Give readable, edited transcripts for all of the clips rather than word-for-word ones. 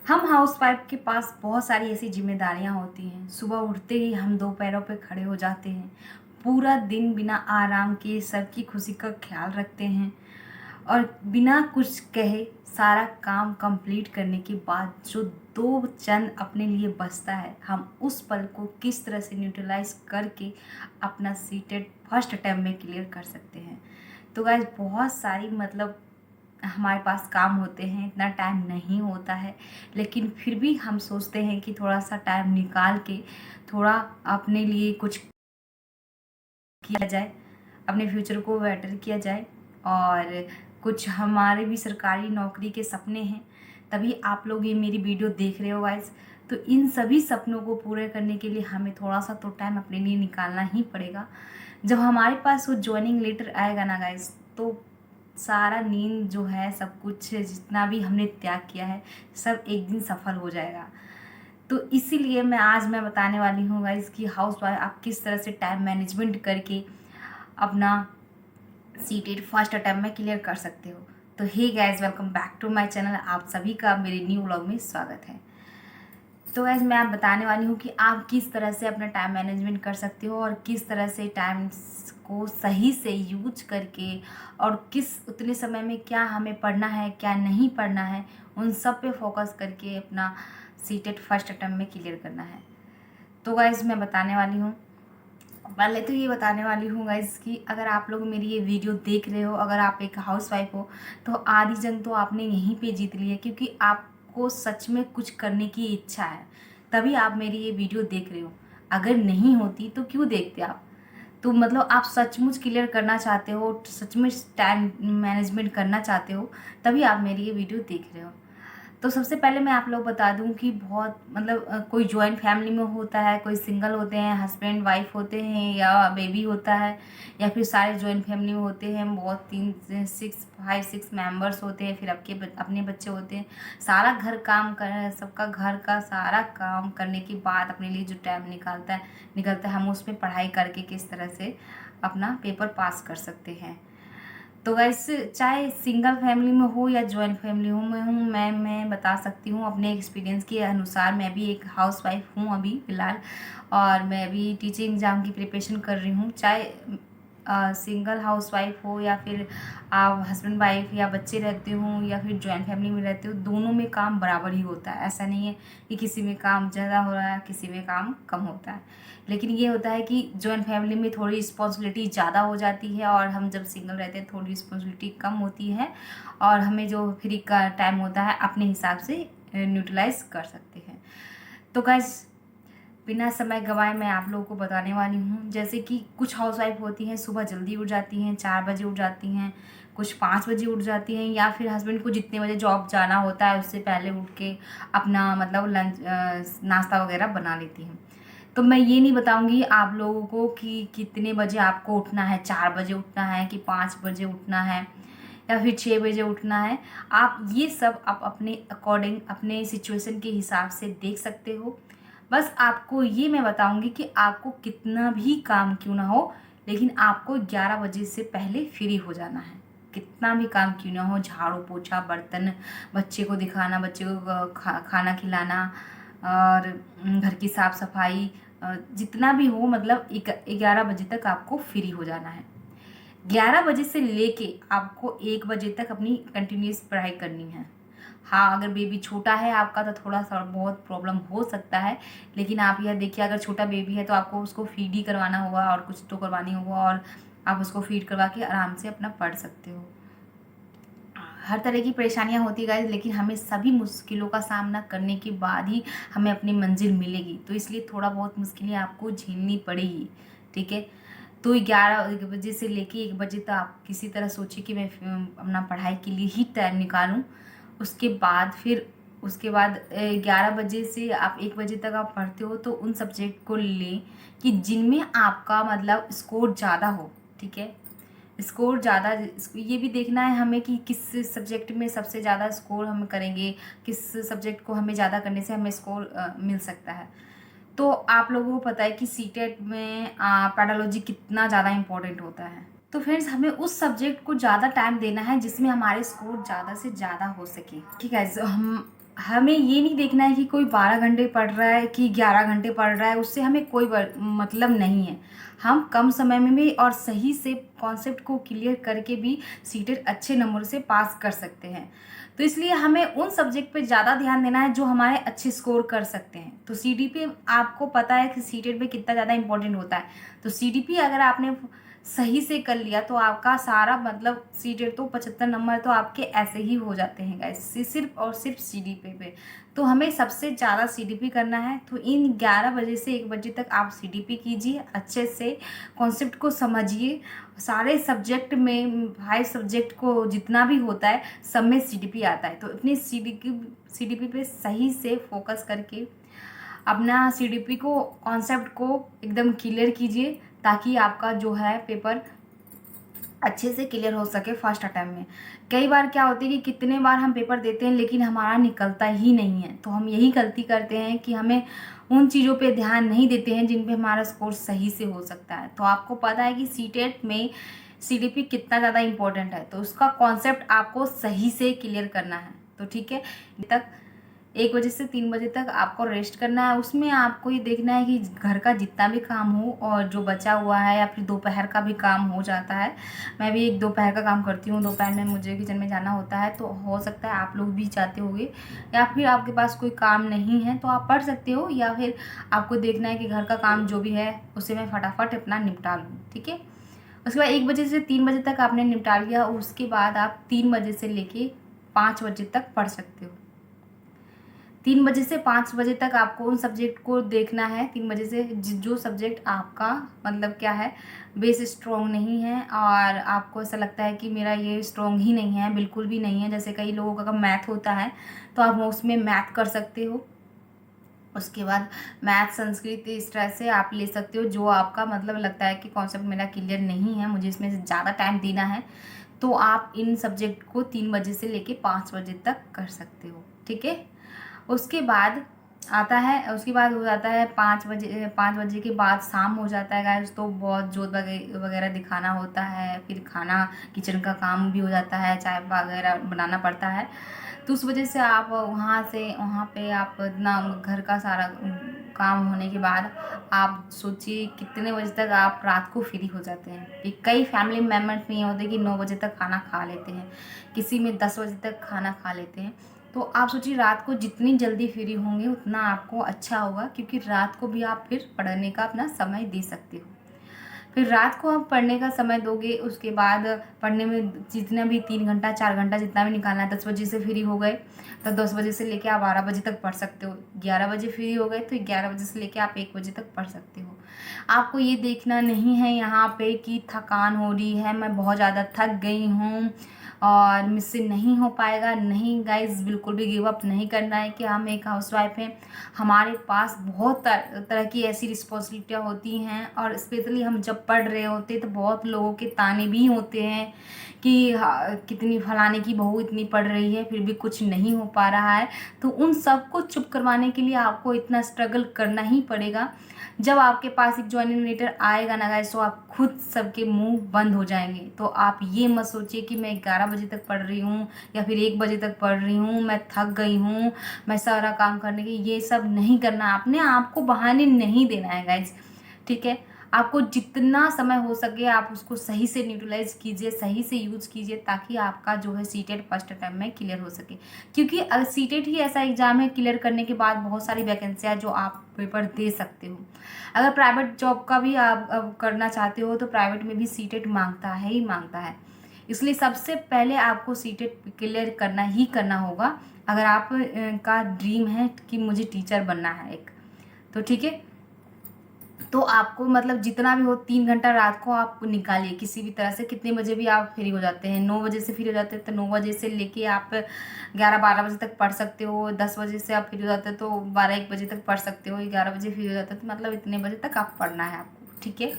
हम हाउसवाइफ के पास बहुत सारी ऐसी जिम्मेदारियां होती हैं। सुबह उठते ही हम दो पैरों पे खड़े हो जाते हैं। पूरा दिन बिना आराम के सबकी खुशी का ख्याल रखते हैं और बिना कुछ कहे सारा काम कंप्लीट करने के बाद जो दो चंद अपने लिए बचता है, हम उस पल को किस तरह से न्यूट्रलाइज करके अपना सीटेड फर्स्ट अटेम्प्ट में क्लियर कर सकते हैं। तो गाइस बहुत सारी हमारे पास काम होते हैं, इतना टाइम नहीं होता है, लेकिन फिर भी हम सोचते हैं कि थोड़ा सा टाइम निकाल के थोड़ा अपने लिए कुछ किया जाए, अपने फ्यूचर को बेटर किया जाए। और कुछ हमारे भी सरकारी नौकरी के सपने हैं, तभी आप लोग ये मेरी वीडियो देख रहे हो गाइस। तो इन सभी सपनों को पूरे करने के लिए हमें थोड़ा सा तो टाइम अपने लिए निकालना ही पड़ेगा। जब हमारे पास वो ज्वाइनिंग लेटर आएगा ना गाइस, तो सारा नींद जो है, सब कुछ जितना भी हमने त्याग किया है, सब एक दिन सफल हो जाएगा। तो इसीलिए मैं बताने वाली हूँ गाइस कि हाउस वाइफ आप किस तरह से टाइम मैनेजमेंट करके अपना सीटेड फर्स्ट अटेम्प्ट में क्लियर कर सकते हो। तो hey guys, welcome back to my channel. आप सभी का मेरे न्यू व्लॉग में स्वागत है। तो गाइस मैं आप बताने वाली हूँ कि आप किस तरह से अपना टाइम मैनेजमेंट कर सकते हो और किस तरह से टाइम को सही से यूज करके और किस उतने समय में क्या हमें पढ़ना है, क्या नहीं पढ़ना है, उन सब पे फोकस करके अपना सीटेड फर्स्ट अटेम्प्ट में क्लियर करना है। तो गाइस मैं बताने वाली हूँ, पहले तो ये बताने वाली हूँ गाइस कि अगर आप लोग मेरी ये वीडियो देख रहे हो, अगर आप एक हाउसवाइफ हो, तो आधी जंग तो आपने यहीं पे जीत ली है, क्योंकि आपको सच में कुछ करने की इच्छा है, तभी आप मेरी ये वीडियो देख रहे हो। अगर नहीं होती तो क्यों देखते आप? तो आप सचमुच क्लियर करना चाहते हो, सचमुच टाइम मैनेजमेंट करना चाहते हो, तभी आप मेरी ये वीडियो देख रहे हो। तो सबसे पहले मैं आप लोग बता दूं कि बहुत कोई जॉइंट फैमिली में होता है, कोई सिंगल होते हैं, हस्बैंड वाइफ होते हैं, या बेबी होता है, या फिर सारे जॉइंट फैमिली में होते हैं, बहुत 5 6 मेंबर्स होते हैं, फिर आपके अपने बच्चे होते हैं। सारा घर काम कर, सबका घर का सारा काम करने के बाद अपने लिए जो टाइम निकलता है हम उसमें पढ़ाई करके किस तरह से अपना पेपर पास कर सकते हैं। तो वैसे चाहे सिंगल फैमिली में हो या जॉइंट फैमिली हो में हूँ, मैं बता सकती हूँ अपने एक्सपीरियंस के अनुसार। मैं भी एक हाउसवाइफ हूँ अभी फ़िलहाल, और मैं भी टीचिंग एग्ज़ाम की प्रिपरेशन कर रही हूँ। चाहे सिंगल हाउसवाइफ हो या फिर आप हस्बैंड वाइफ या बच्चे रहते हो या फिर जॉइंट फैमिली में रहते हो, दोनों में काम बराबर ही होता है। ऐसा नहीं है कि किसी में काम ज़्यादा हो रहा है, किसी में काम कम होता है। लेकिन ये होता है कि जॉइंट फैमिली में थोड़ी रिस्पॉन्सिबिलिटी ज़्यादा हो जाती है, और हम जब सिंगल रहते हैं थोड़ी रिस्पॉन्सिबिलिटी कम होती है, और हमें जो फ्री का टाइम होता है अपने हिसाब से यूटिलाइज कर सकते हैं। तो गाइस बिना समय गंवाए मैं आप लोगों को बताने वाली हूँ। जैसे कि कुछ हाउसवाइफ होती हैं सुबह जल्दी उठ जाती हैं, 4 बजे उठ जाती हैं, कुछ 5 बजे उठ जाती हैं, या फिर हस्बैंड को जितने बजे जॉब जाना होता है उससे पहले उठ के अपना लंच नाश्ता वगैरह बना लेती हैं। तो मैं ये नहीं बताऊंगी आप लोगों को कि कितने बजे आपको उठना है, 4 बजे उठना है कि 5 बजे उठना है या फिर 6 बजे उठना है। आप ये सब आप अपने अकॉर्डिंग, अपने सिचुएशन के हिसाब से देख सकते हो। बस आपको ये मैं बताऊंगी कि आपको कितना भी काम क्यों ना हो, लेकिन आपको 11 बजे से पहले फ्री हो जाना है। कितना भी काम क्यों ना हो, झाड़ू पोछा, बर्तन, बच्चे को दिखाना, बच्चे को खाना खिलाना, और घर की साफ सफाई, जितना भी हो, 11 बजे तक आपको फ्री हो जाना है। 11 बजे से लेके आपको 1 बजे तक अपनी कंटिन्यूस पढ़ाई करनी है। हाँ, अगर बेबी छोटा है आपका तो थोड़ा सा बहुत प्रॉब्लम हो सकता है, लेकिन आप यह देखिए अगर छोटा बेबी है तो आपको उसको फीड ही करवाना होगा और कुछ तो करवानी होगा, और आप उसको फीड करवा के आराम से अपना पढ़ सकते हो। हर तरह की परेशानियां होती गाइस, लेकिन हमें सभी मुश्किलों का सामना करने के बाद ही हमें अपनी मंजिल मिलेगी। तो इसलिए थोड़ा बहुत मुश्किलें आपको झेलनी पड़ेगी, ठीक है। तो 11 बजे से लेके 1 बजे तक आप किसी तरह सोचिए कि मैं अपना पढ़ाई के लिए ही टाइम निकालूं। उसके बाद 11 बजे से आप 1 बजे तक आप पढ़ते हो, तो उन सब्जेक्ट को लें कि जिनमें आपका स्कोर ज़्यादा हो, ठीक है। स्कोर ज़्यादा, ये भी देखना है हमें कि किस सब्जेक्ट में सबसे ज़्यादा स्कोर हम करेंगे, किस सब्जेक्ट को हमें ज़्यादा करने से हमें स्कोर मिल सकता है। तो आप लोगों को पता है कि सीटेट में पैडोलॉजी कितना ज़्यादा इम्पोर्टेंट होता है। तो फ्रेंड्स हमें उस सब्जेक्ट को ज़्यादा टाइम देना है जिसमें हमारे स्कोर ज़्यादा से ज़्यादा हो सके, ठीक है। हमें ये नहीं देखना है कि कोई 12 घंटे पढ़ रहा है कि 11 घंटे पढ़ रहा है, उससे हमें कोई मतलब नहीं है। हम कम समय में भी और सही से कॉन्सेप्ट को क्लियर करके भी सीटेट अच्छे नंबर से पास कर सकते हैं। तो इसलिए हमें उन सब्जेक्ट पे ज़्यादा ध्यान देना है जो हमारे अच्छे स्कोर कर सकते हैं। तो सीडीपी आपको पता है कि सीटेट में कितना ज़्यादा इंपॉर्टेंट होता है। तो सीडीपी अगर आपने सही से कर लिया तो आपका सारा मतलब सीटेट तो 75 नंबर तो आपके ऐसे ही हो जाते हैं गाइस, सिर्फ और सिर्फ सीडीपी पे। तो हमें सबसे ज़्यादा सीडीपी करना है। तो इन 11 बजे से 1 बजे तक आप सीडीपी कीजिए, अच्छे से कॉन्सेप्ट को समझिए। सारे सब्जेक्ट में 5 सब्जेक्ट को जितना भी होता है सब में सीडीपी आता है। तो अपनी सीडीपी पे सही से फोकस करके अपना सीडीपी को कॉन्सेप्ट को एकदम क्लियर कीजिए, ताकि आपका जो है पेपर अच्छे से क्लियर हो सके फर्स्ट अटैम्प्ट में। कई बार क्या होती है कि कितने बार हम पेपर देते हैं लेकिन हमारा निकलता ही नहीं है। तो हम यही गलती करते हैं कि हमें उन चीज़ों पे ध्यान नहीं देते हैं जिन पे हमारा स्कोर सही से हो सकता है। तो आपको पता है कि सीटेट में सीडीपी कितना ज़्यादा इम्पोर्टेंट है, तो उसका कॉन्सेप्ट आपको सही से क्लियर करना है। तो ठीक है, तक 1 बजे से 3 बजे तक आपको रेस्ट करना है। उसमें आपको ये देखना है कि घर का जितना भी काम हो और जो बचा हुआ है या फिर दोपहर का भी काम हो जाता है। मैं भी एक दोपहर का काम करती हूँ, दोपहर में मुझे किचन में जाना होता है। तो हो सकता है आप लोग भी चाहते होंगे, या फिर आपके पास कोई काम नहीं है तो आप पढ़ सकते हो, या फिर आपको देखना है कि घर का काम जो भी है उसे मैं फटाफट अपना निपटा लूँ। ठीक है, उसके बाद 1 बजे से 3 बजे तक आपने निपटा लिया। उसके बाद आप 3 बजे से लेके 5 बजे तक पढ़ सकते हो। 3 बजे से 5 बजे तक आपको उन सब्जेक्ट को देखना है। 3 बजे से जो सब्जेक्ट आपका मतलब क्या है, बेस स्ट्रॉन्ग नहीं है और आपको ऐसा लगता है कि मेरा ये स्ट्रॉन्ग ही नहीं है, बिल्कुल भी नहीं है। जैसे कई लोगों का मैथ होता है तो आप उसमें मैथ कर सकते हो। उसके बाद मैथ, संस्कृत, इस तरह से आप ले सकते हो। जो आपका मतलब लगता है कि कॉन्सेप्ट मेरा क्लियर नहीं है, मुझे इसमें ज़्यादा टाइम देना है, तो आप इन सब्जेक्ट को 3 बजे से लेके 5 बजे तक कर सकते हो। ठीक है, उसके बाद आता है, उसके बाद हो जाता है 5 बजे। 5 बजे के बाद शाम हो जाता है गाइस, तो बहुत जोत वगैरह दिखाना होता है। फिर खाना, किचन का काम भी हो जाता है, चाय वगैरह बनाना पड़ता है। तो उस वजह से आप वहाँ पे आप इतना घर का सारा काम होने के बाद आप सोचिए कितने बजे तक आप रात को फ्री हो जाते हैं। कई फैमिली मेम्बर्स में ये होते हैं कि 9 बजे तक खाना खा लेते हैं, किसी में 10 बजे तक खाना खा लेते हैं। तो आप सोचिए रात को जितनी जल्दी फ्री होंगे उतना आपको अच्छा होगा, क्योंकि रात को भी आप फिर पढ़ने का अपना समय दे सकते हो। फिर रात को आप पढ़ने का समय दोगे, उसके बाद पढ़ने में जितना भी 3 घंटा 4 घंटा जितना भी निकालना है। 10 बजे से फ्री हो गए तो 10 बजे से लेके आप 12 बजे तक पढ़ सकते हो। 11 बजे फ्री हो गए तो 11 बजे से लेके आप 1 बजे तक पढ़ सकते हो। आपको ये देखना नहीं है यहाँ पे कि थकान हो रही है, मैं बहुत ज़्यादा थक गई हूँ और मुझसे नहीं हो पाएगा। नहीं गाइज, बिल्कुल भी गिव अप नहीं करना है कि हम एक हाउसवाइफ हैं, हमारे पास बहुत तरह की ऐसी रिस्पॉन्सिबिलिटियाँ होती हैं। और स्पेशली हम जब पढ़ रहे होते तो बहुत लोगों के ताने भी होते हैं कि कितनी फलाने की बहू इतनी पढ़ रही है फिर भी कुछ नहीं हो पा रहा है। तो उन सब को चुप करवाने के लिए आपको इतना स्ट्रगल करना ही पड़ेगा। जब आपके पास एक ज्वाइनिंग लेटर आएगा ना गाइस, तो आप खुद सबके मुंह बंद हो जाएंगे। तो आप ये मत सोचिए कि मैं 11 बजे तक पढ़ रही हूँ या फिर 1 बजे तक पढ़ रही हूँ, मैं थक गई हूँ, मैं सारा काम करने की, ये सब नहीं करना। आपने आपको बहाने नहीं देना है गाइस। ठीक है, आपको जितना समय हो सके आप उसको सही से न्यूट्रलाइज कीजिए, सही से यूज कीजिए, ताकि आपका जो है सीटेट फर्स्ट अटैम्प्ट में क्लियर हो सके। क्योंकि अगर सीटेट ही ऐसा एग्जाम है, क्लियर करने के बाद बहुत सारी वैकेंसियाँ जो आप पेपर दे सकते हो। अगर प्राइवेट जॉब का भी आप करना चाहते हो तो प्राइवेट में भी सीटेट मांगता है ही मांगता है। इसलिए सबसे पहले आपको सीटेट क्लियर करना ही करना होगा, अगर आप का ड्रीम है कि मुझे टीचर बनना है एक। तो ठीक है, तो आपको मतलब जितना भी हो 3 घंटा रात को आप निकालिए किसी भी तरह से। कितने बजे भी आप फ्री हो जाते हैं, 9 बजे से फ्री हो जाते हैं तो 9 बजे से लेके आप 11-12 बजे तक पढ़ सकते हो। 10 बजे से आप फ्री हो जाते हैं तो 12-1 बजे तक पढ़ सकते हो। 11 बजे फ्री हो जाते हैं तो मतलब इतने बजे तक आप पढ़ना है आपको। ठीक है,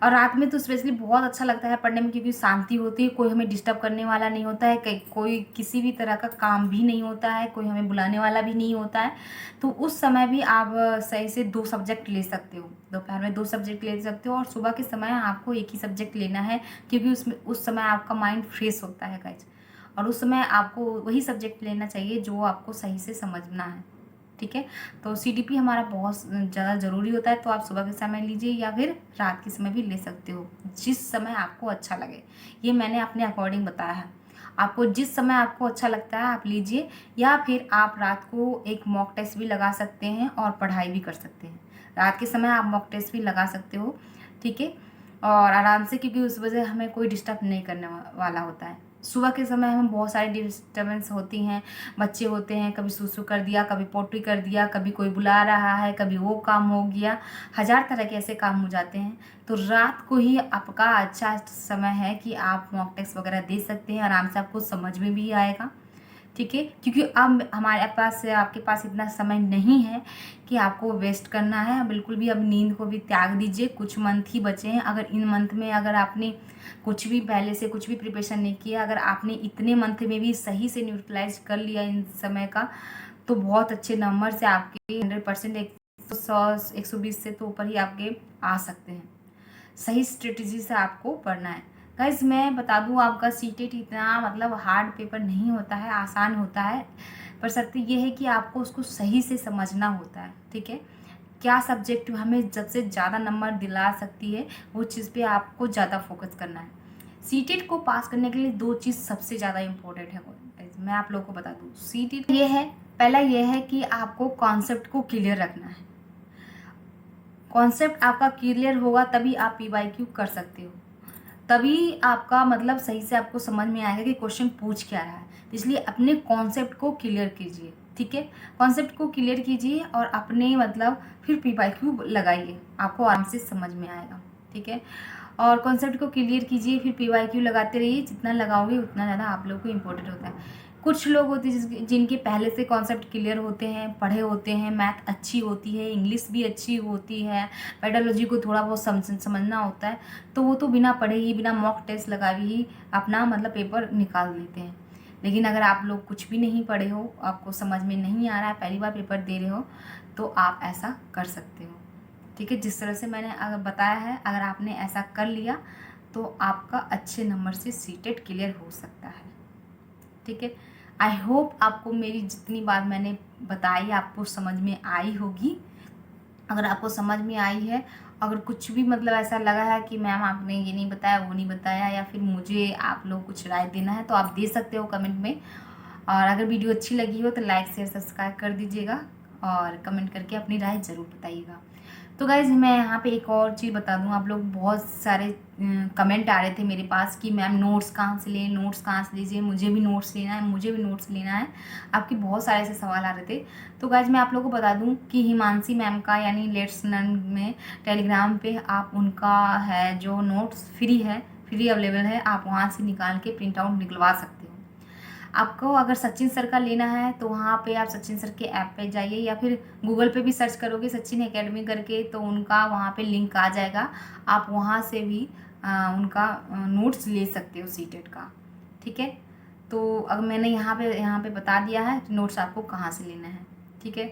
और रात में तो स्पेशली बहुत अच्छा लगता है पढ़ने में, क्योंकि शांति होती है, कोई हमें डिस्टर्ब करने वाला नहीं होता है, कोई किसी भी तरह का काम भी नहीं होता है, कोई हमें बुलाने वाला भी नहीं होता है। तो उस समय भी आप सही से 2 सब्जेक्ट ले सकते हो। दोपहर में 2 सब्जेक्ट ले सकते हो और सुबह के समय आपको एक ही सब्जेक्ट लेना है, क्योंकि उसमें उस समय आपका माइंड फ्रेश होता है गाइज। और उस समय आपको वही सब्जेक्ट लेना चाहिए जो आपको सही से समझना है, ठीक है। तो CTP हमारा बहुत ज़्यादा ज़रूरी होता है, तो आप सुबह के समय लीजिए या फिर रात के समय भी ले सकते हो, जिस समय आपको अच्छा लगे। ये मैंने अपने अकॉर्डिंग बताया है, आपको जिस समय आपको अच्छा लगता है आप लीजिए, या फिर आप रात को एक मॉक टेस्ट भी लगा सकते हैं और पढ़ाई भी कर सकते हैं। रात के समय आप मॉक टेस्ट भी लगा सकते हो, ठीक है, और आराम से, क्योंकि उस वजह हमें कोई डिस्टर्ब नहीं करने वाला होता है। सुबह के समय हमें बहुत सारी डिस्टर्बेंस होती हैं, बच्चे होते हैं, कभी सूसू कर दिया, कभी पोटी कर दिया, कभी कोई बुला रहा है, कभी वो काम हो गया, हज़ार तरह के ऐसे काम हो जाते हैं। तो रात को ही आपका अच्छा समय है कि आप मॉक टेस्ट वगैरह दे सकते हैं, आराम से आपको समझ में भी आएगा, ठीक है। क्योंकि अब हमारे पास आपके पास इतना समय नहीं है कि आपको वेस्ट करना है बिल्कुल भी। अब नींद को भी त्याग दीजिए, कुछ मंथ ही बचे हैं। अगर इन मंथ में अगर आपने कुछ भी पहले से कुछ भी प्रिपरेशन नहीं किया, अगर आपने इतने मंथ में भी सही से न्यूट्रलाइज कर लिया इन समय का, तो बहुत अच्छे नंबर से आपके 100% 120 से तो ऊपर ही आपके आ सकते हैं। सही स्ट्रेटजी से आपको पढ़ना है। गाइस मैं बता दूं, आपका सीटेट इतना मतलब हार्ड पेपर नहीं होता है, आसान होता है, पर शर्त ये है कि आपको उसको सही से समझना होता है, ठीक है। क्या सब्जेक्ट हमें सबसे ज़्यादा नंबर दिला सकती है, वो चीज़ पे आपको ज़्यादा फोकस करना है। सीटेट को पास करने के लिए 2 चीज़ सबसे ज़्यादा इम्पोर्टेंट है, मैं आप लोगों को बता दूँ। सीटेट ये है, पहला ये है कि आपको कॉन्सेप्ट को क्लियर रखना है। कॉन्सेप्ट आपका क्लियर होगा तभी आप PYQ कर सकते हो, तभी आपका मतलब सही से आपको समझ में आएगा कि क्वेश्चन पूछ क्या रहा है। इसलिए अपने कॉन्सेप्ट को क्लियर कीजिए, ठीक है। कॉन्सेप्ट को क्लियर कीजिए और अपने मतलब फिर PYQ लगाइए, आपको आराम से समझ में आएगा, ठीक है। और कॉन्सेप्ट को क्लियर कीजिए, फिर PYQ लगाते रहिए, जितना लगाओगे उतना ज़्यादा आप लोग को इम्पोर्टेंट होता है। कुछ लोग होते हैं जिनके पहले से कॉन्सेप्ट क्लियर होते हैं, पढ़े होते हैं, मैथ अच्छी होती है, इंग्लिश भी अच्छी होती है, पेडोलॉजी को थोड़ा बहुत समझना होता है, तो वो तो बिना पढ़े ही, बिना मॉक टेस्ट लगाए ही अपना मतलब पेपर निकाल लेते हैं। लेकिन अगर आप लोग कुछ भी नहीं पढ़े हो, आपको समझ में नहीं आ रहा है, पहली बार पेपर दे रहे हो, तो आप ऐसा कर सकते हो, ठीक है। जिस तरह से मैंने अगर बताया है, अगर आपने ऐसा कर लिया तो आपका अच्छे नंबर से सीटेट क्लियर हो सकता है, ठीक है। आई होप आपको मेरी जितनी बात मैंने बताई आपको समझ में आई होगी। अगर आपको समझ में आई है, अगर कुछ भी मतलब ऐसा लगा है कि मैम आपने ये नहीं बताया, वो नहीं बताया, या फिर मुझे आप लोग कुछ राय देना है, तो आप दे सकते हो कमेंट में। और अगर वीडियो अच्छी लगी हो तो लाइक शेयर सब्सक्राइब कर दीजिएगा और कमेंट करके अपनी राय ज़रूर बताइएगा। तो गाइज़ मैं यहाँ पे एक और चीज़ बता दूँ, आप लोग बहुत सारे कमेंट आ रहे थे मेरे पास कि मैम नोट्स कहाँ से लें, नोट्स कहाँ से लीजिए, मुझे भी नोट्स लेना है, मुझे भी नोट्स लेना है, आपके बहुत सारे ऐसे सवाल आ रहे थे। तो गाइज़ मैं आप लोगों को बता दूँ कि हिमांशी मैम का यानी लेट्स लर्न में टेलीग्राम पे आप उनका है जो नोट्स फ्री अवेलेबल है, आप वहाँ से निकाल के प्रिंट आउट निकलवा सकते हो। आपको अगर सचिन सर का लेना है तो वहाँ पे आप सचिन सर के ऐप पे जाइए, या फिर गूगल पे भी सर्च करोगे सचिन एकेडमी करके, तो उनका वहाँ पे लिंक आ जाएगा, आप वहाँ से भी उनका नोट्स ले सकते हो सीटेट का, ठीक है। तो अगर मैंने यहाँ पे बता दिया है नोट्स आपको कहाँ से लेना है, ठीक है।